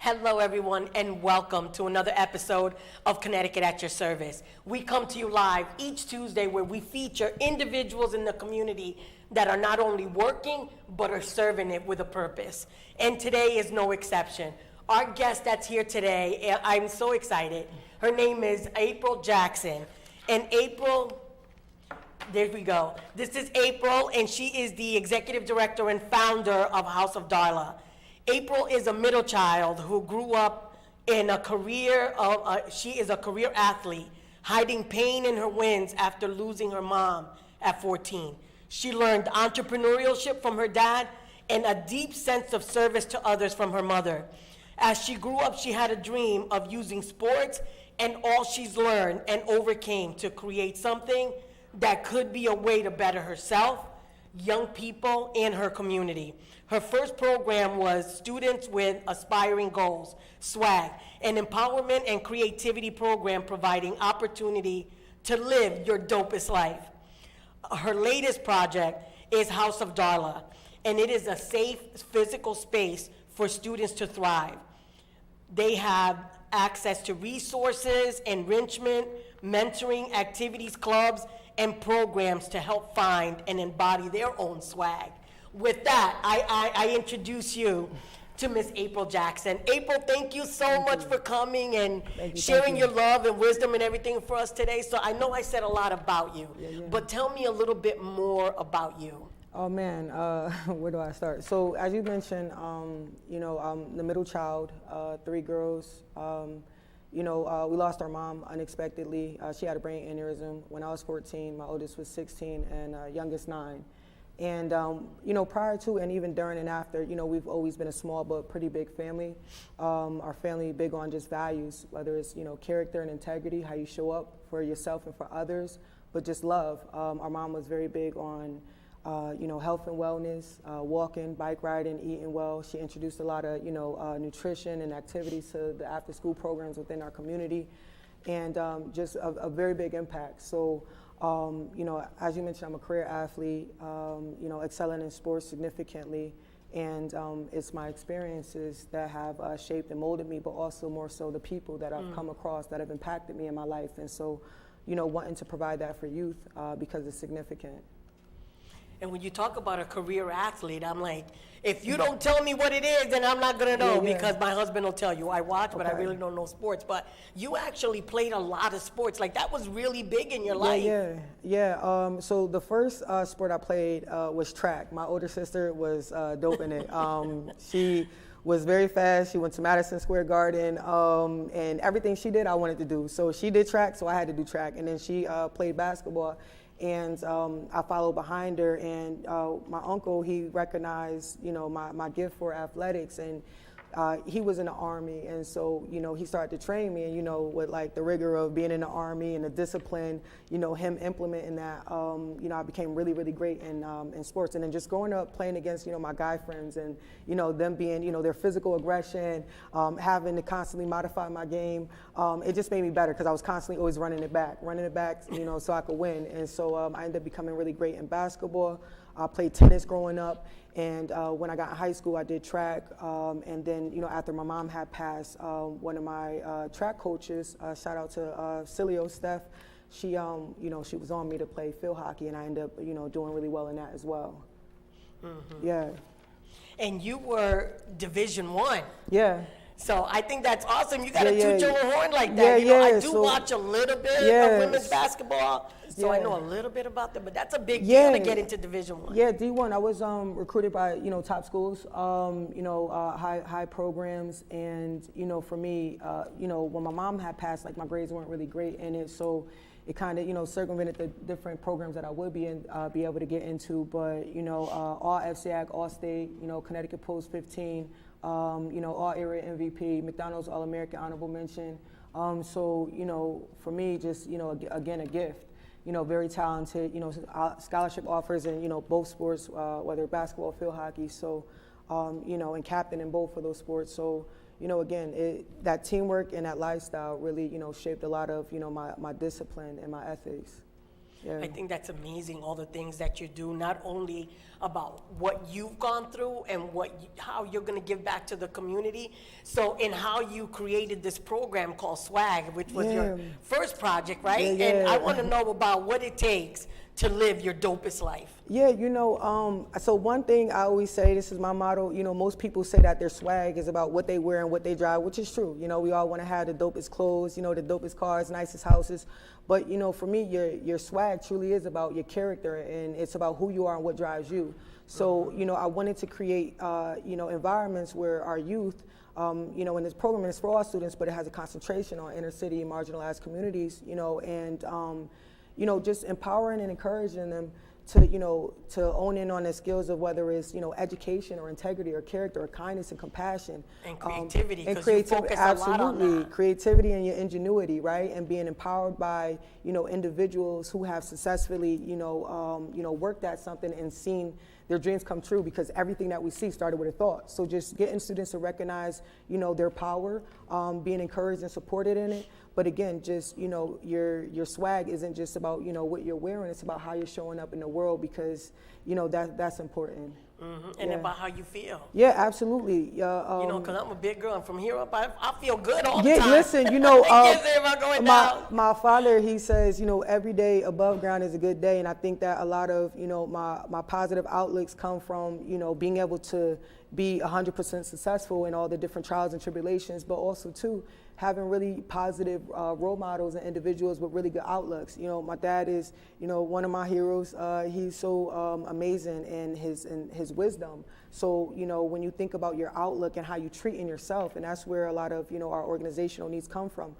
Hello, everyone, and welcome to another episode of Connecticut at your service. We come to you live each Tuesday where we feature individuals in the community that are not only working, but are serving it with a purpose. And today is no exception. Our guest that's here today, I'm so excited. Her name is April Jackson. And April, there we go. This is April, and she is the executive director and founder of House of Darla. April is a middle child who grew up in a career she is a career athlete, hiding pain in her wins after losing her mom at 14. She learned entrepreneurship from her dad and a deep sense of service to others from her mother. As she grew up, she had a dream of using sports and all she's learned and overcame to create something that could be a way to better herself, young people, and her community. Her first program was Students with Aspiring Goals, SWAG, an empowerment and creativity program providing opportunity to live your dopest life. Her latest project is House of Darla, and it is a safe physical space for students to thrive. They have access to resources, enrichment, mentoring, activities, clubs, and programs to help find and embody their own swag. With that, I introduce you to Miss April Jackson. April, thank you so much for coming and sharing your love and wisdom and everything for us today. So I know I said a lot about you, but tell me a little bit more about you. Oh man, where do I start? So as you mentioned, I'm the middle child, 3 girls. We lost our mom unexpectedly. She had a brain aneurysm when I was 14. My oldest was 16 and youngest 9. And, prior to and even during and after, we've always been a small but pretty big family. Our family big on just values, whether it's, character and integrity, how you show up for yourself and for others, but just love. Our mom was very big on, health and wellness, walking, bike riding, eating well. She introduced a lot of, nutrition and activities to the after-school programs within our community, and just a very big impact. So, as you mentioned, I'm a career athlete, excelling in sports significantly, and it's my experiences that have shaped and molded me, but also more so the people that I've come across that have impacted me in my life. And so, wanting to provide that for youth because it's significant. And when you talk about a career athlete, I'm like, if you don't tell me what it is, then I'm not gonna know because my husband will tell you. I watch, but I really don't know sports. But you actually played a lot of sports. Like that was really big in your life. So the first sport I played was track. My older sister was dope in it. She was very fast. She went to Madison Square Garden, and everything she did, I wanted to do. So she did track, so I had to do track. And then she played basketball. And I followed behind her, and my uncle, he recognized, my gift for athletics, and he was in the Army, and so, he started to train me, and, with like the rigor of being in the Army and the discipline, him implementing that, I became really, really great in sports. And then just growing up playing against, my guy friends and, them being, their physical aggression, having to constantly modify my game, it just made me better because I was constantly always running it back, so I could win. And so I ended up becoming really great in basketball. I played tennis growing up, and when I got in high school, I did track, and then, after my mom had passed, one of my track coaches, shout out to Cilio Steph, she was on me to play field hockey, and I ended up, doing really well in that as well. Mm-hmm. Yeah. And you were Division I. Yeah. So I think that's awesome. You got to toot your own horn like that. I do watch a little bit of women's baskbasketball, so I know a little bit about them. But that's a big deal to get into Division I. Yeah, D1. I was recruited by top schools, high programs, and for me, when my mom had passed, like my grades weren't really great in it, so it kind of circumvented the different programs that I would be able to get into. But all FCAC, all state, Connecticut Post 15. All area MVP, McDonald's All-American honorable mention. So, for me, just, again, a gift, very talented, scholarship offers in, both sports, whether basketball, field hockey. So, and captain in both of those sports. So, again, that teamwork and that lifestyle really, shaped a lot of, my discipline and my ethics. Yeah. I think that's amazing, all the things that you do, not only about what you've gone through and how you're going to give back to the community. So, in how you created this program called Swag, which was your first project, right? Yeah, And yeah. I want to know about what it takes to live your dopest life. Yeah, so one thing I always say, this is my motto, most people say that their swag is about what they wear and what they drive, which is true. We all want to have the dopest clothes, the dopest cars, nicest houses. But, for me, your swag truly is about your character, and it's about who you are and what drives you. So, I wanted to create, environments where our youth, and this program is for all students, but it has a concentration on inner city and marginalized communities, just empowering and encouraging them to own in on the skills of whether it's, education or integrity or character or kindness and compassion. And creativity, because you focus a lot on that. Creativity and your ingenuity, right? And being empowered by, individuals who have successfully, worked at something and seen their dreams come true, because everything that we see started with a thought. So just getting students to recognize, their power, being encouraged and supported in it. But again, just, your swag isn't just about, what you're wearing, it's about how you're showing up in the world, because, that's important. And about how you feel. Yeah, absolutely. Because I'm a big girl, and from here up, I feel good all the time. Listen, my father, he says, every day above ground is a good day, and I think that a lot of, my positive outlooks come from, being able to be 100% successful in all the different trials and tribulations, but also too, having really positive role models and individuals with really good outlooks. My dad is, one of my heroes. He's so amazing in his wisdom. So, when you think about your outlook and how you treat in yourself, and that's where a lot of, our organizational needs come from.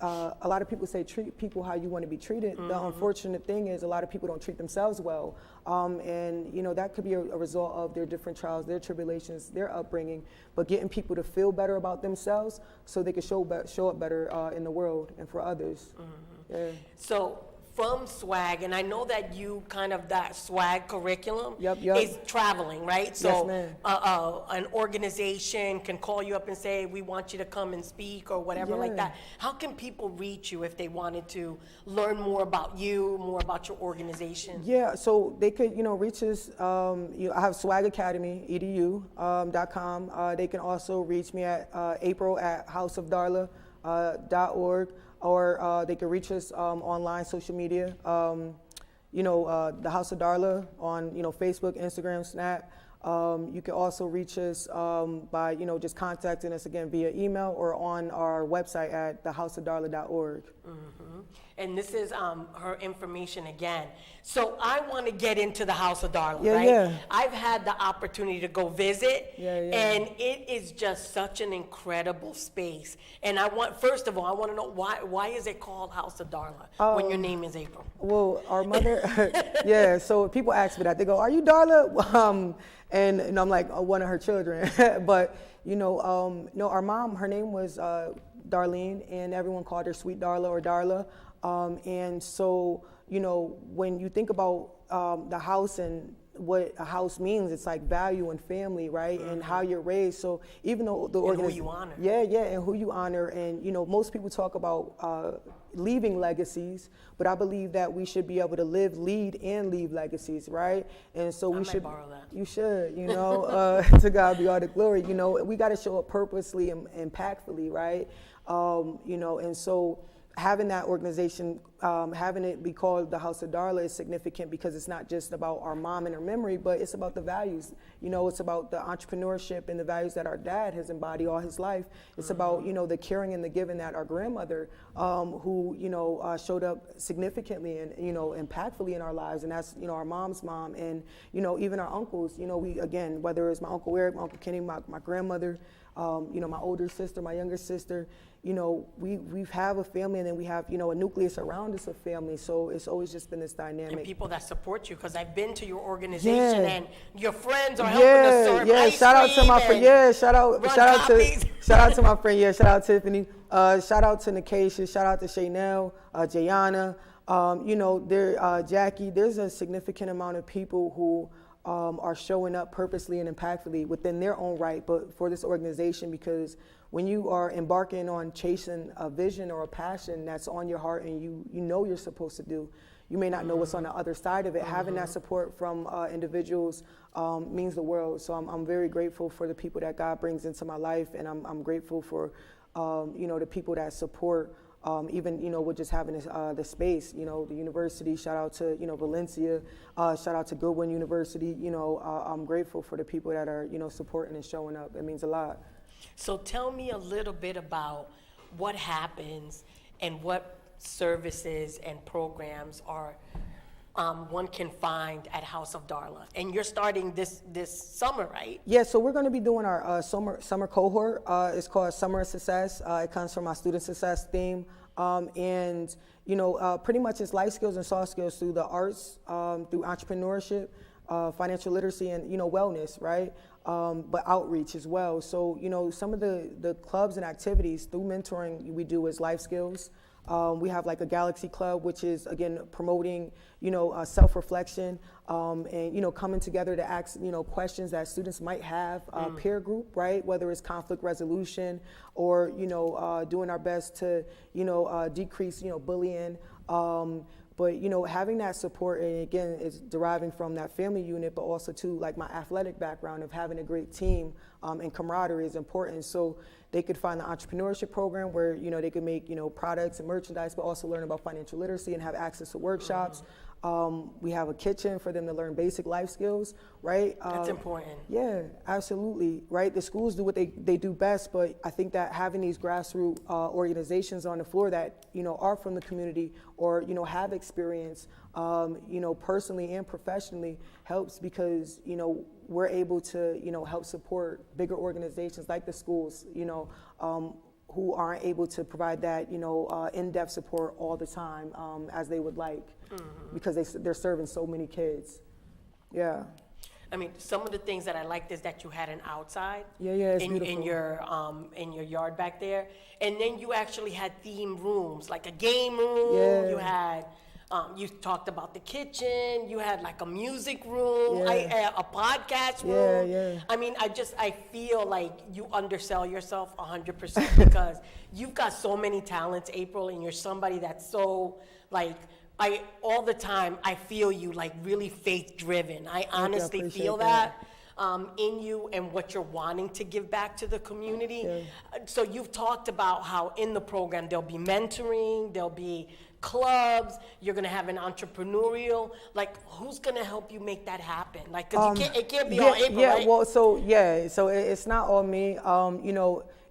A lot of people say treat people how you want to be treated. The unfortunate thing is a lot of people don't treat themselves well. And that could be a result of their different trials, their tribulations, their upbringing, but getting people to feel better about themselves so they can show up better in the world and for others. Yeah. So from Swag, and I know that you that Swag curriculum Yep. is traveling, right? So Yes, an organization can call you up and say, we want you to come and speak or whatever like that. How can people reach you if they wanted to learn more about you, more about your organization? Yeah, so they could, reach us. I have swagacademy.edu.com. They can also reach me at April at houseofdarla.org. Or they can reach us online, social media. The House of Darla on Facebook, Instagram, Snap. You can also reach us by just contacting us again via email or on our website at thehouseofdarla.org. And this is her information again. So I want to get into the House of Darla, Yeah, right? yeah. I've had the opportunity to go visit, Yeah. and it is just such an incredible space. And first of all, I want to know why is it called House of Darla when your name is April? Well, our mother, yeah, so people ask me that. They go, are you Darla? And I'm like, one of her children. But, no, our mom, her name was Darlene, and everyone called her Sweet Darla or Darla. And so, when you think about the house and what a house means, it's like value and family, right? And how you're raised. So even though the organization, who you honor. Yeah, and who you honor. And, most people talk about leaving legacies, but I believe that we should be able to live, lead, and leave legacies, right? And so we should borrow that. You should, to God be all the glory. We got to show up purposely and impactfully, right? And so having that organization, having it be called the House of Darla is significant because it's not just about our mom and her memory, but it's about the values. It's about the entrepreneurship and the values that our dad has embodied all his life. It's about, the caring and the giving that our grandmother, who, showed up significantly and, impactfully in our lives. And that's, our mom's mom and, even our uncles, we, again, whether it's my Uncle Eric, my Uncle Kenny, my grandmother, my older sister, my younger sister, we have a family, and then we have, a nucleus around us of family. So it's always just been this dynamic. And people that support you, because I've been to your organization, and your friends are helping Yeah, to serve ice shout out to my cream friend. Yeah, shout out copies. shout out to my friend. Yeah, shout out Tiffany. Shout out to Nicasia. Shout out to Shaynell, Jayana. Jackie. There's a significant amount of people who are showing up purposely and impactfully within their own right, but for this organization, because when you are embarking on chasing a vision or a passion that's on your heart and you know you're supposed to do, you may not know what's on the other side of it. Having that support from individuals means the world. So I'm very grateful for the people that God brings into my life, and I'm grateful for the people that support. Even with just having the space, the university. Shout out to Valencia. Shout out to Goodwin University. I'm grateful for the people that are supporting and showing up. It means a lot. So tell me a little bit about what happens and what services and programs are one can find at House of Darla. And you're starting this summer, right? Yeah, so we're going to be doing our summer cohort. It's called Summer of Success. It comes from our student success theme. And pretty much it's life skills and soft skills through the arts, through entrepreneurship, financial literacy, and wellness, right? But outreach as well. So some of the clubs and activities through mentoring we do is life skills. We have like a Galaxy Club, which is again promoting, self-reflection, and coming together to ask, questions that students might have. Peer group, right? Whether it's conflict resolution or doing our best to decrease bullying. But having that support, and again, it's deriving from that family unit, but also too like my athletic background of having a great team and camaraderie is important. So they could find the entrepreneurship program where they could make products and merchandise, but also learn about financial literacy and have access to workshops. We have a kitchen for them to learn basic life skills, right? That's important. Yeah, absolutely, right? The schools do what they do best, but I think that having these grassroots organizations on the floor that, are from the community or, have experience, personally and professionally helps because, we're able to, help support bigger organizations like the schools, who aren't able to provide that, in-depth support all the time as they would like, because they're serving so many kids. Yeah. I mean, some of the things that I liked is that you had an outside. It's in your yard back there, and then you actually had themed rooms, like a game room. Yeah. You had. You talked about the kitchen. You had like a music room, a podcast room. Yeah. I mean, I feel like you undersell yourself 100% because you've got so many talents, April, and you're somebody that's so like. All the time, I feel you like really faith-driven. I honestly feel that in you and what you're wanting to give back to the community. Yeah. So you've talked about how in the program there'll be mentoring, there'll be clubs, you're gonna have an entrepreneurial, like who's gonna help you make that happen? Like, cause it can't be all April, right? Well, so it's not all me.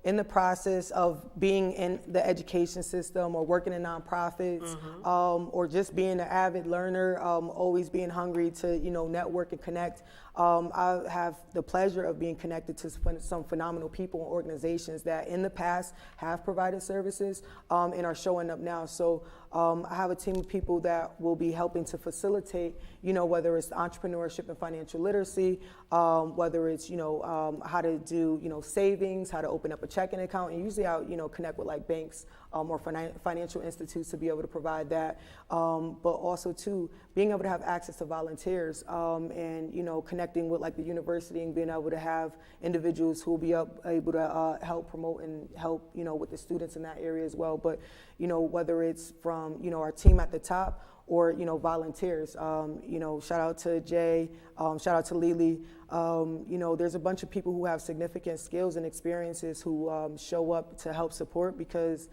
In the process of being in the education system or working in nonprofits, or just being an avid learner, always being hungry to, network and connect. I have the pleasure of being connected to some phenomenal people and organizations that in the past have provided services and are showing up now. So I have a team of people that will be helping to facilitate, whether it's entrepreneurship and financial literacy, whether it's, how to do, savings, how to open up a checking account. And usually I'll, connect with like banks or financial institutes to be able to provide that. But also too, being able to have access to volunteers and, connecting with like the university and being able to have individuals who will be able to help promote and help, with the students in that area as well. But, whether it's from, our team at the top or, volunteers, shout out to Jay, shout out to Lily. There's a bunch of people who have significant skills and experiences who show up to help support because,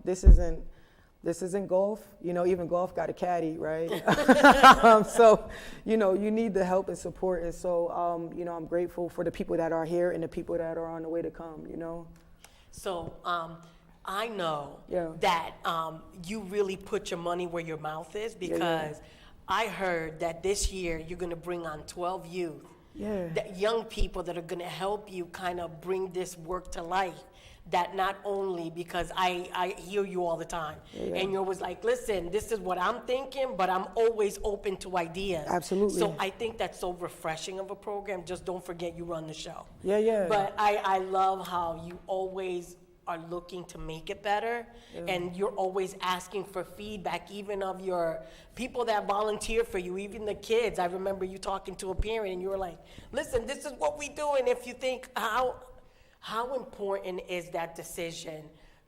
this isn't golf. Even golf got a caddy, right? So, you need the help and support. And so, I'm grateful for the people that are here and the people that are on the way to come, So, I know that you really put your money where your mouth is because I heard that this year you're going to bring on 12 youth, that young people that are going to help you kind of bring this work to life. That not only because I hear you all the time, and you're always like, listen, this is what I'm thinking, but I'm always open to ideas. Absolutely. So I think that's so refreshing of a program. Just don't forget you run the show. Yeah. But I love how you always are looking to make it better, and you're always asking for feedback, even of your people that volunteer for you, even the kids. I remember you talking to a parent, and you were like, listen, this is what we do, and if you think how important is that decision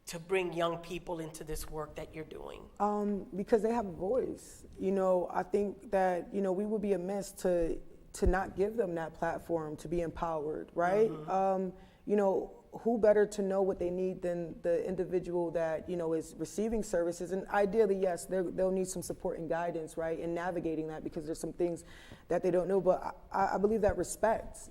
to bring young people into this work that you're doing? Because they have a voice. I think that, we would be amiss to not give them that platform to be empowered, right? Who better to know what they need than the individual that, is receiving services? And ideally, yes, they'll need some support and guidance, right, in navigating that, because there's some things that they don't know. But I believe that respect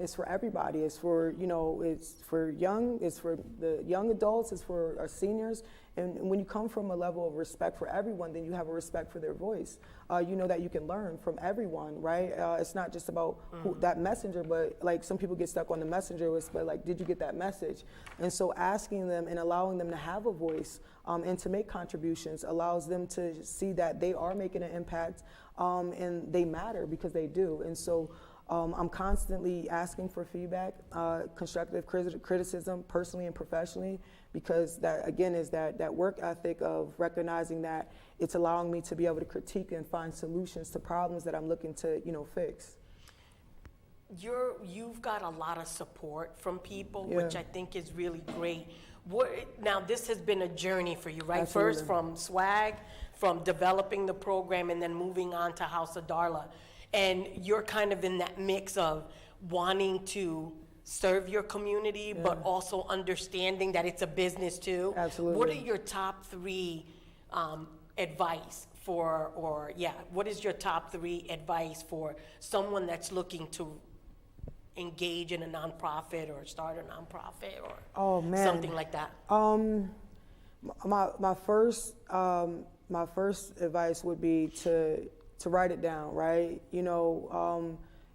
is for everybody. It's for, it's for the young adults, it's for our seniors. And when you come from a level of respect for everyone, then you have a respect for their voice. That you can learn from everyone, right? It's not just about that messenger, but like some people get stuck on the messenger list, but like, did you get that message? And so asking them and allowing them to have a voice and to make contributions allows them to see that they are making an impact and they matter, because they do. And so I'm constantly asking for feedback, constructive criticism, personally and professionally, because that, again, is that work ethic of recognizing that it's allowing me to be able to critique and find solutions to problems that I'm looking to, fix. You've got a lot of support from people, Yeah. which I think is really great. Now, this has been a journey for you, right? Absolutely. First from Swag, from developing the program, and then moving on to House of Darla. And you're kind of in that mix of wanting to serve your community, but also understanding that it's a business too. Absolutely. What are your top three advice for, what is your top three advice for someone that's looking to engage in a nonprofit or start a nonprofit or something like that? My first advice would be to write it down, right?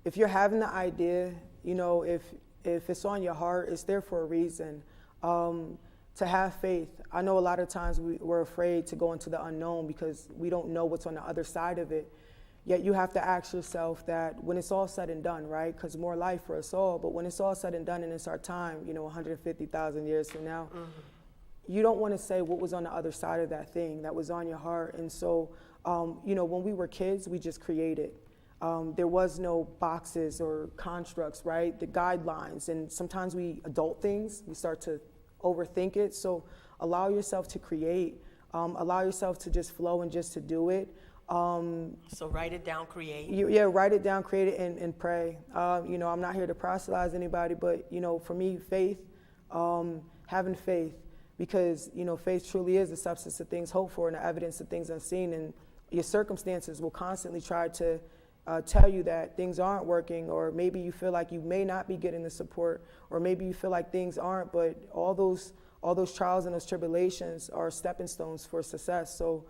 If you're having the idea, if it's on your heart, it's there for a reason. To have faith. I know a lot of times we're afraid to go into the unknown because we don't know what's on the other side of it. Yet you have to ask yourself that when it's all said and done, right? Because more life for us all, but when it's all said and done and it's our time, 150,000 years from now, you don't want to say what was on the other side of that thing that was on your heart. And so, when we were kids, we just created. There was no boxes or constructs, right? The guidelines. And sometimes we adult things, we start to overthink it. So allow yourself to create, allow yourself to just flow and just to do it. So write it down, create. Write it down, create it, and pray. I'm not here to proselytize anybody, but, for me, faith, having faith, because, faith truly is the substance of things hoped for and the evidence of things unseen. And your circumstances will constantly try to tell you that things aren't working, or maybe you feel like you may not be getting the support, or maybe you feel like things aren't, but all those trials and those tribulations are stepping stones for success. So,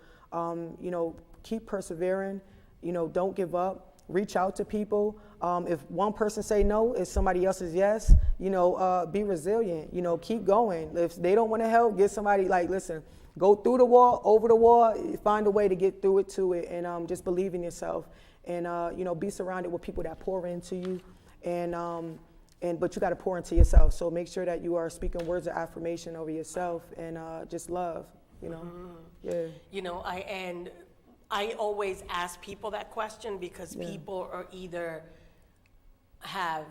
keep persevering, don't give up, reach out to people. If one person say no, it's somebody else's yes, be resilient, keep going. If they don't want to help, get somebody, listen, go through the wall, over the wall, find a way to get through it to it, and just believe in yourself. And, be surrounded with people that pour into you, but you got to pour into yourself. So make sure that you are speaking words of affirmation over yourself, and just love, I always ask people that question because people are either have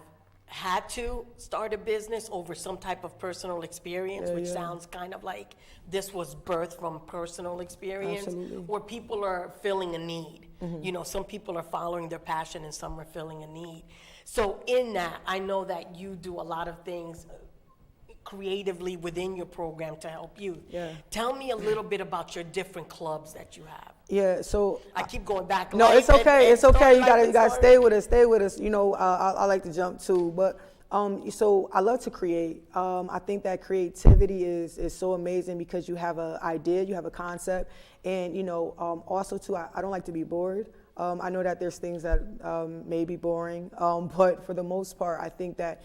had to start a business over some type of personal experience, which sounds kind of like this was birthed from personal experience. Absolutely. Or people are filling a need. Some people are following their passion and some are filling a need. So in that, I know that you do a lot of things creatively within your program to help youth. Tell me a little bit about your different clubs that you have. So I keep going back. No, it's okay. It's okay. You gotta stay with us. Stay with us. I like to jump too, but so I love to create. I think that creativity is so amazing because you have an idea, you have a concept, and also too, I don't like to be bored. I know that there's things that may be boring, but for the most part, I think that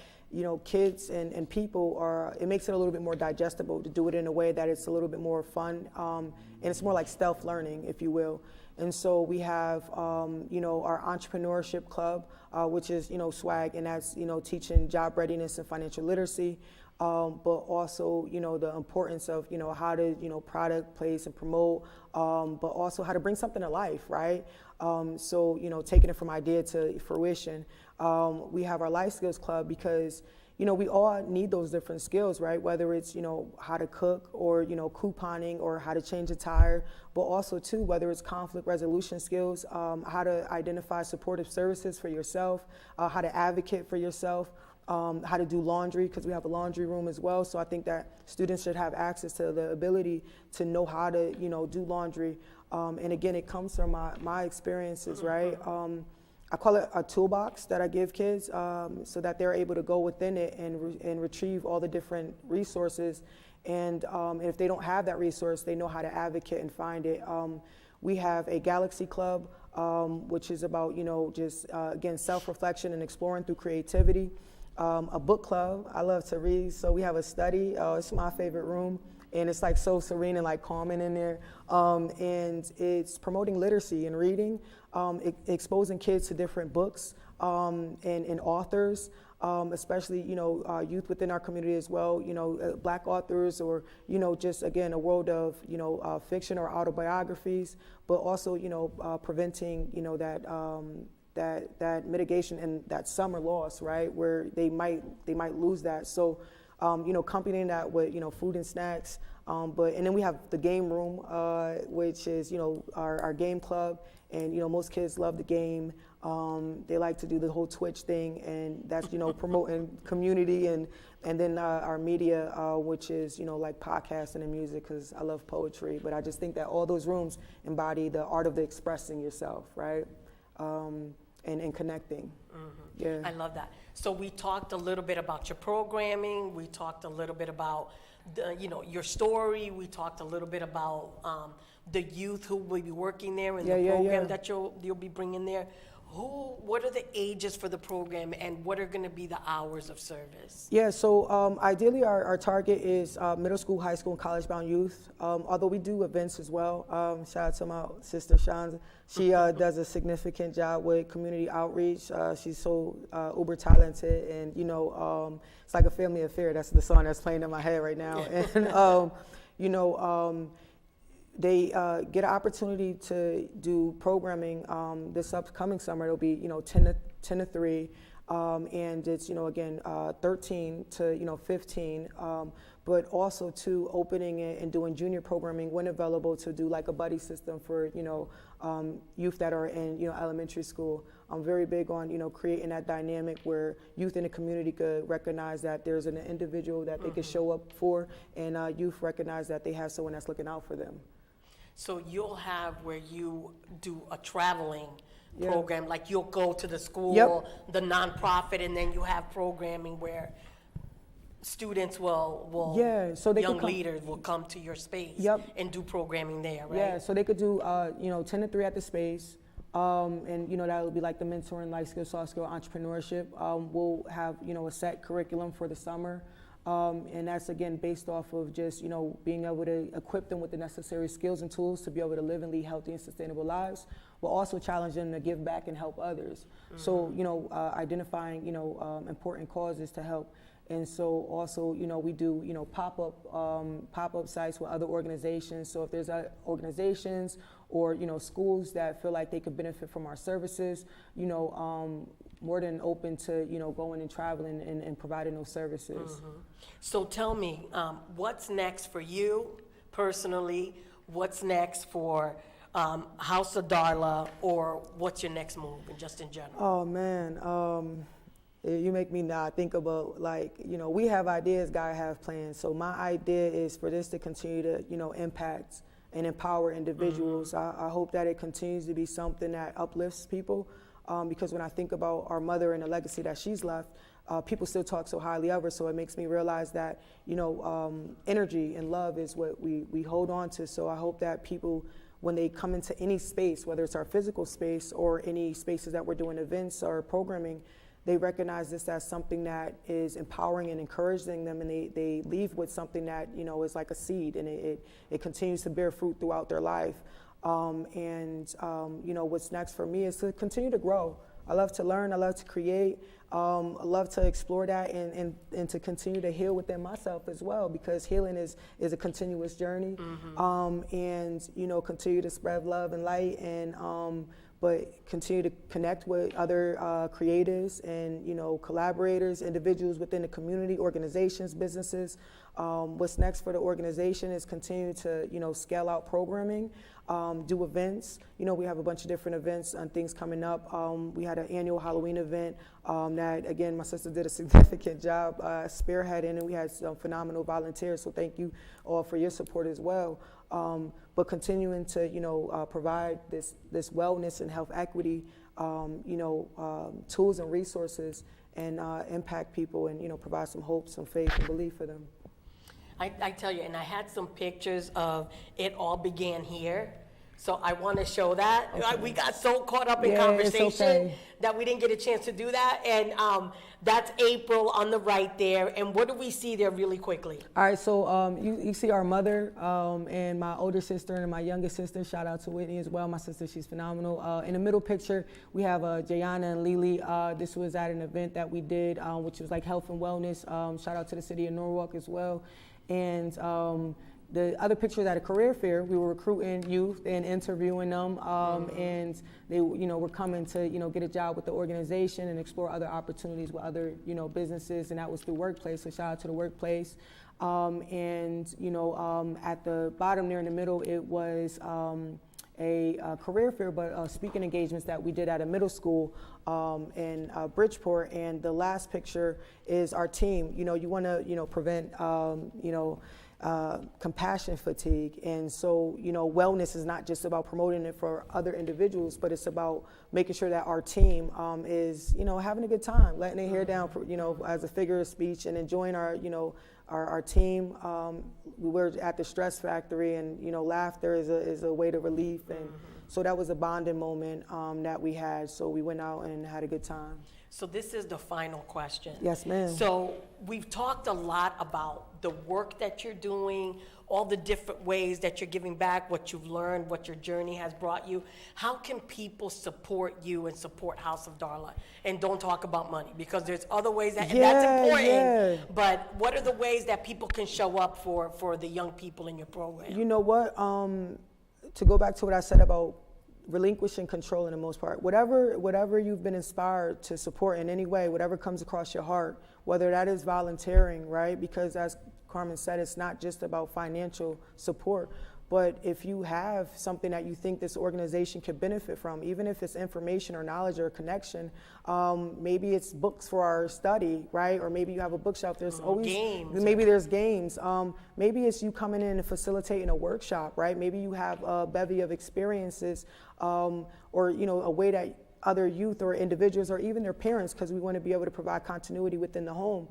kids and people it makes it a little bit more digestible to do it in a way that it's a little bit more fun, and it's more like stealth learning, if you will. And so we have, our entrepreneurship club, which is, SWAG, and that's, teaching job readiness and financial literacy, but also, the importance of, how to, product, place, and promote, but also how to bring something to life, right? So, taking it from idea to fruition. We have our life skills club because, you know, we all need those different skills, right? Whether it's, you know, how to cook or, you know, couponing or how to change a tire, but also too, whether it's conflict resolution skills, how to identify supportive services for yourself, how to advocate for yourself, how to do laundry, because we have a laundry room as well. So I think that students should have access to the ability to know how to, you know, do laundry. And again, it comes from my experiences, right? I call it a toolbox that I give kids so that they're able to go within it and retrieve all the different resources. And if they don't have that resource, they know how to advocate and find it. We have a Galaxy Club, which is about, you know, just, again, self-reflection and exploring through creativity. A book club, I love to read, so we have a study. It's my favorite room. And it's like so serene and like calming in there. And it's promoting literacy and reading, exposing kids to different books and authors, especially, you know, youth within our community as well, you know, Black authors or, you know, just again, a world of, you know, fiction or autobiographies, but also, you know, preventing, you know, that mitigation and that summer loss, right, where they might lose that. So, you know, accompanying that with, you know, food and snacks. And then we have the game room, which is, you know, our game club. And, you know, most kids love the game. They like to do the whole Twitch thing, and that's, you know, promoting community. And then our media, which is, you know, like podcasting and music, because I love poetry. But I just think that all those rooms embody the art of expressing yourself, right? And connecting. Yeah. I love that. So we talked a little bit about your programming. We talked a little bit about you know, your story. We talked a little bit about the youth who will be working there and the program that you'll be bringing there. What are the ages for the program, and what are going to be the hours of service? Yeah, so ideally our target is middle school, high school, and college-bound youth, although we do events as well. Shout out to my sister, Shanza. She does a significant job with community outreach. She's so uber talented, and, you know, it's like a family affair. That's the song that's playing in my head right now. And, you know, they get an opportunity to do programming this upcoming summer. It'll be, you know, 10 to 3, and it's, you know, again, 13 to, you know, 15, but also to opening it and doing junior programming when available to do like a buddy system for, you know, youth that are in, you know, elementary school. I'm very big on, you know, creating that dynamic where youth in the community could recognize that there's an individual that they could show up for, and youth recognize that they have someone that's looking out for them. So you'll have where you do a traveling program, like you'll go to the school, the nonprofit, and then you have programming where students will so they young leaders will come to your space and do programming there, right? Yeah, so they could do, you know, 10 to 3 at the space. And, you know, that would be like the mentoring, life skills, soft skill, entrepreneurship. We'll have, you know, a set curriculum for the summer. And that's, again, based off of just, you know, being able to equip them with the necessary skills and tools to be able to live and lead healthy and sustainable lives, but also challenge them to give back and help others. So, you know, identifying, you know, important causes to help. And so also, you know, we do, you know, pop-up sites with other organizations. So if there's organizations or, you know, schools that feel like they could benefit from our services, you know, more than open to, you know, going and traveling and providing those services. So tell me, what's next for you personally? What's next for House of Darla, or what's your next move, just in general? Oh man, you make me not think about, like, you know, we have ideas, gotta have plans. So my idea is for this to continue to, you know, impact and empower individuals. I hope that it continues to be something that uplifts people. Because when I think about our mother and the legacy that she's left, people still talk so highly of her, so it makes me realize that, you know, energy and love is what we hold on to. So I hope that people, when they come into any space, whether it's our physical space or any spaces that we're doing events or programming, they recognize this as something that is empowering and encouraging them, and they leave with something that, you know, is like a seed, and it continues to bear fruit throughout their life. You know, what's next for me is to continue to grow. I love to learn, I love to create, I love to explore that and to continue to heal within myself as well, because healing is a continuous journey. And, you know, continue to spread love and light, and but continue to connect with other creatives and, collaborators, individuals within the community, organizations, businesses. What's next for the organization is continue to, scale out programming, do events. We have a bunch of different events and things coming up. We had an annual Halloween event that, again, my sister did a significant job spearheading, and we had some phenomenal volunteers. So thank you all for your support as well. But continuing to, provide this wellness and health equity, tools and resources, and impact people, and provide some hope, some faith, and belief for them. I tell you, and I had some pictures of it all began here. So I want to show that. Okay. We got so caught up in Yeah, conversation it's okay. that we didn't get a chance to do that. And that's April on the right there. And what do we see there really quickly? All right, so you see our mother and my older sister and my youngest sister. Shout out to Whitney as well. My sister, she's phenomenal. In the middle picture, we have Jayana and Lily. This was at an event that we did, which was like health and wellness. Shout out to the city of Norwalk as well. And the other picture is at a career fair. We were recruiting youth and interviewing them, and they, were coming to, get a job with the organization and explore other opportunities with other, businesses, and that was through Workplace. So shout out to the Workplace. At the bottom there in the middle, it was a career fair, but speaking engagements that we did at a middle school in Bridgeport. And the last picture is our team. You want to, prevent, compassion fatigue. And so, wellness is not just about promoting it for other individuals, but it's about making sure that our team is, having a good time, letting their hair down, as a figure of speech, and enjoying our team. We were at the Stress Factory, and, laughter is a way to relief. And so that was a bonding moment that we had. So we went out and had a good time. So this is the final question. Yes, ma'am. So we've talked a lot about the work that you're doing, all the different ways that you're giving back, what you've learned, what your journey has brought you. How can people support you and support House of Darla? And don't talk about money, because there's other ways that, and that's important. Yeah. But what are the ways that people can show up for the young people in your program? You know what? To go back to what I said about relinquishing control in the most part, whatever you've been inspired to support in any way, whatever comes across your heart, whether that is volunteering, right? Because as Carmen said, it's not just about financial support, but if you have something that you think this organization could benefit from, even if it's information or knowledge or connection, maybe it's books for our study, right? Or maybe you have a bookshelf. There's always games. Maybe there's games. Maybe it's you coming in and facilitating a workshop, right? Maybe you have a bevy of experiences, or a way that other youth or individuals or even their parents, because we want to be able to provide continuity within the home.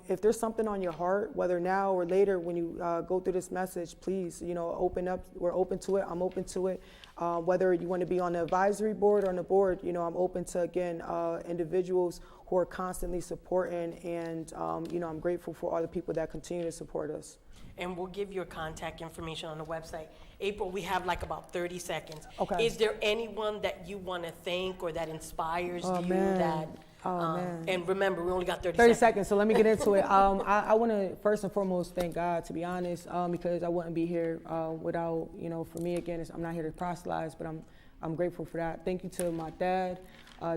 If there's something on your heart, whether now or later when you go through this message, please, open up. We're open to it. I'm open to it. Whether you want to be on the advisory board or on the board, I'm open to, again, individuals who are constantly supporting, and, I'm grateful for all the people that continue to support us. And we'll give your contact information on the website. April, we have like about 30 seconds. Okay. Is there anyone that you want to thank or that inspires you? Man. That man. And remember, we only got 30 30 seconds. seconds, so let me get into it. I want to first and foremost thank God, to be honest, because I wouldn't be here without, for me, again, I'm not here to proselytize, but I'm grateful for that. Thank you to my dad.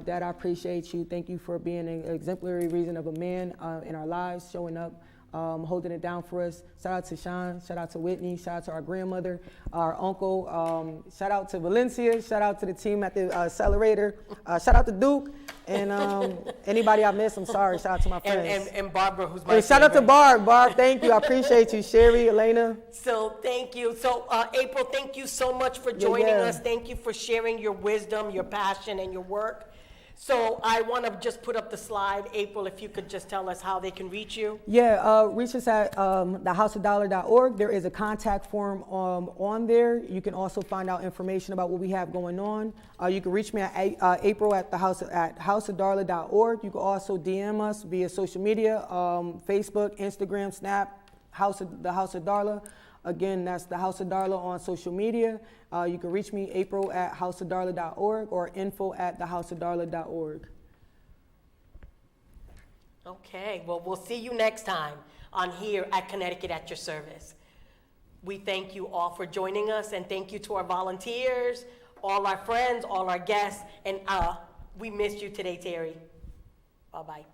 Dad, I appreciate you. Thank you for being an exemplary reason of a man in our lives, showing up, holding it down for us. Shout out to Sean, shout out to Whitney, shout out to our grandmother, our uncle, shout out to Valencia, shout out to the team at the Accelerator, shout out to Duke, and anybody I missed, I'm sorry, shout out to my friends. And Barbara, who's my and shout out to Barb, thank you, I appreciate you. Sherry, Elena. So thank you. So April, thank you so much for joining us. Thank you for sharing your wisdom, your passion, and your work. So I want to just put up the slide. April, if you could just tell us how they can reach you. Yeah, reach us at thehouseofdollar.org. There is a contact form on there. You can also find out information about what we have going on. You can reach me at April at houseofdarla.org. You can also DM us via social media, Facebook, Instagram, Snap, the House of Darla. Again, that's the House of Darla on social media. You can reach me, April, at houseofdarla.org or info@thehouseofdarla.org. Okay, well, we'll see you next time on here at Connecticut at Your Service. We thank you all for joining us, and thank you to our volunteers, all our friends, all our guests, and we missed you today, Terry. Bye-bye.